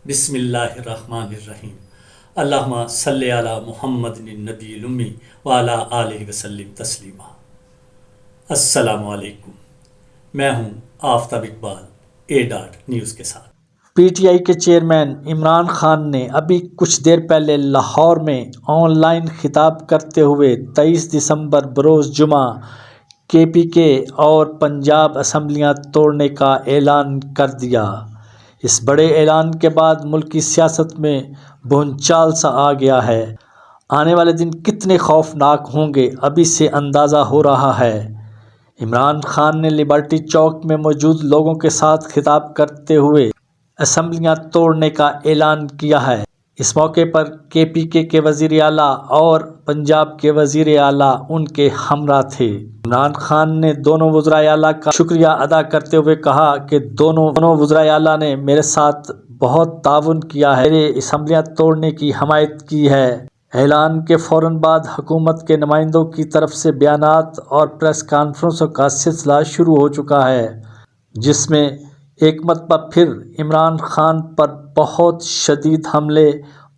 بسم اللہ الرحمن الرحیم۔ اللہم صلی علی محمد النبی الامی وعلی آلہ وسلم تسلیما۔ السلام علیکم، میں ہوں آفتاب اقبال نیوز کے ساتھ۔ پی ٹی آئی کے چیئرمین عمران خان نے ابھی کچھ دیر پہلے لاہور میں آن لائن خطاب کرتے ہوئے 23 دسمبر بروز جمعہ کے پی کے اور پنجاب اسمبلیاں توڑنے کا اعلان کر دیا۔ اس بڑے اعلان کے بعد ملکی سیاست میں بھونچال سا آ گیا ہے۔ آنے والے دن کتنے خوفناک ہوں گے ابھی سے اندازہ ہو رہا ہے۔ عمران خان نے لبرٹی چوک میں موجود لوگوں کے ساتھ خطاب کرتے ہوئے اسمبلیاں توڑنے کا اعلان کیا ہے۔ اس موقع پر کے پی کے وزیر اعلیٰ اور پنجاب کے وزیر اعلیٰ ان کے ہمراہ تھے۔ عمران خان نے دونوں وزرائے اعلیٰ کا شکریہ ادا کرتے ہوئے کہا کہ دونوں وزرائے اعلیٰ نے میرے ساتھ بہت تعاون کیا ہے، میرے اسمبلیاں توڑنے کی حمایت کی ہے۔ اعلان کے فوراً بعد حکومت کے نمائندوں کی طرف سے بیانات اور پریس کانفرنسوں کا سلسلہ شروع ہو چکا ہے، جس میں ایک مرتبہ پھر عمران خان پر بہت شدید حملے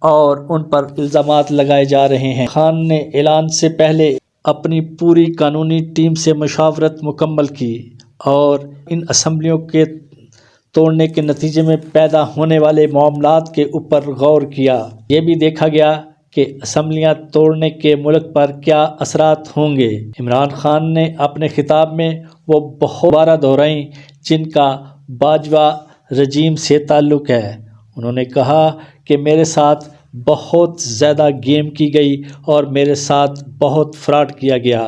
اور ان پر الزامات لگائے جا رہے ہیں۔ خان نے اعلان سے پہلے اپنی پوری قانونی ٹیم سے مشاورت مکمل کی اور ان اسمبلیوں کے توڑنے کے نتیجے میں پیدا ہونے والے معاملات کے اوپر غور کیا۔ یہ بھی دیکھا گیا کہ اسمبلیاں توڑنے کے ملک پر کیا اثرات ہوں گے۔ عمران خان نے اپنے خطاب میں وہ بہت بارہ دہرائیں جن کا باجوہ رجیم سے تعلق ہے۔ انہوں نے کہا کہ میرے ساتھ بہت زیادہ گیم کی گئی اور میرے ساتھ بہت فراڈ کیا گیا۔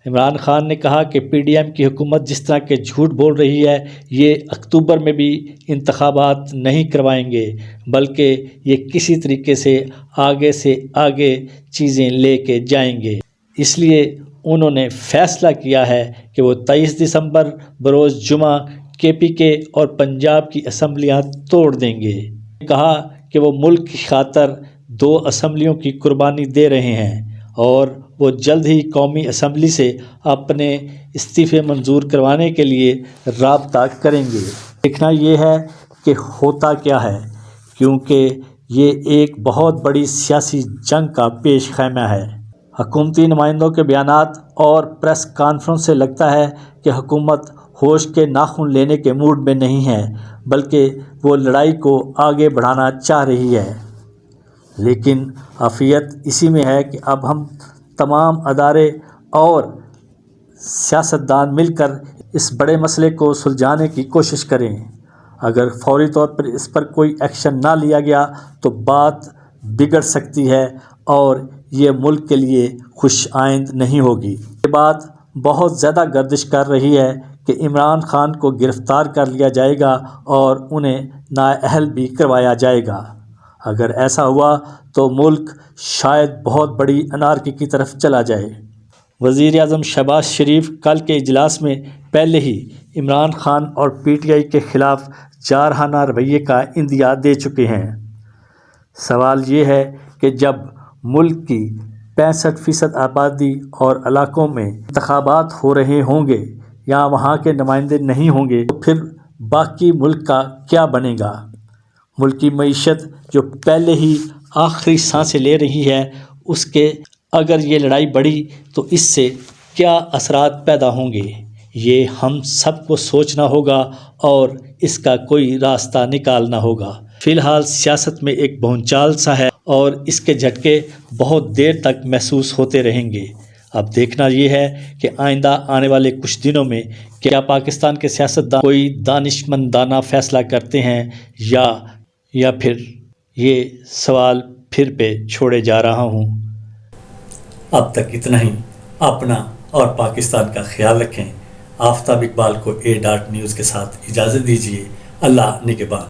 عمران خان نے کہا کہ پی ڈی ایم کی حکومت جس طرح کے جھوٹ بول رہی ہے، یہ اکتوبر میں بھی انتخابات نہیں کروائیں گے، بلکہ یہ کسی طریقے سے آگے چیزیں لے کے جائیں گے۔ اس لیے انہوں نے فیصلہ کیا ہے کہ وہ 23 دسمبر بروز جمعہ کے پی کے اور پنجاب کی اسمبلیاں توڑ دیں گے۔ کہا کہ وہ ملک کی خاطر 2 اسمبلیوں کی قربانی دے رہے ہیں اور وہ جلد ہی قومی اسمبلی سے اپنے استعفے منظور کروانے کے لیے رابطہ کریں گے۔ دیکھنا یہ ہے کہ ہوتا کیا ہے، کیونکہ یہ ایک بہت بڑی سیاسی جنگ کا پیش خیمہ ہے۔ حکومتی نمائندوں کے بیانات اور پریس کانفرنس سے لگتا ہے کہ حکومت ہوش کے ناخن لینے کے موڈ میں نہیں ہے، بلکہ وہ لڑائی کو آگے بڑھانا چاہ رہی ہے۔ لیکن عافیت اسی میں ہے کہ اب ہم تمام ادارے اور سیاستدان مل کر اس بڑے مسئلے کو سلجھانے کی کوشش کریں۔ اگر فوری طور پر اس پر کوئی ایکشن نہ لیا گیا تو بات بگڑ سکتی ہے اور یہ ملک کے لیے خوش آئند نہیں ہوگی۔ یہ بات بہت زیادہ گردش کر رہی ہے کہ عمران خان کو گرفتار کر لیا جائے گا اور انہیں نااہل بھی کروایا جائے گا۔ اگر ایسا ہوا تو ملک شاید بہت بڑی انارکی کی طرف چلا جائے۔ وزیر اعظم شہباز شریف کل کے اجلاس میں پہلے ہی عمران خان اور پی ٹی آئی کے خلاف جارحانہ رویے کا عندیہ دے چکے ہیں۔ سوال یہ ہے کہ جب ملک کی 65% آبادی اور علاقوں میں انتخابات ہو رہے ہوں گے یا وہاں کے نمائندے نہیں ہوں گے تو پھر باقی ملک کا کیا بنے گا؟ ملکی معیشت جو پہلے ہی آخری سانسیں لے رہی ہے، اس کے اگر یہ لڑائی بڑھی تو اس سے کیا اثرات پیدا ہوں گے؟ یہ ہم سب کو سوچنا ہوگا اور اس کا کوئی راستہ نکالنا ہوگا۔ فی الحال سیاست میں ایک بھونچال سا ہے اور اس کے جھٹکے بہت دیر تک محسوس ہوتے رہیں گے۔ اب دیکھنا یہ ہے کہ آئندہ آنے والے کچھ دنوں میں کیا پاکستان کے سیاستدان کوئی دانشمندانہ فیصلہ کرتے ہیں یا پھر یہ سوال پھر پہ چھوڑے جا رہا ہوں۔ اب تک اتنا ہی۔ اپنا اور پاکستان کا خیال رکھیں۔ آفتاب اقبال کو نیوز کے ساتھ اجازت دیجیے۔ اللہ نگہبان۔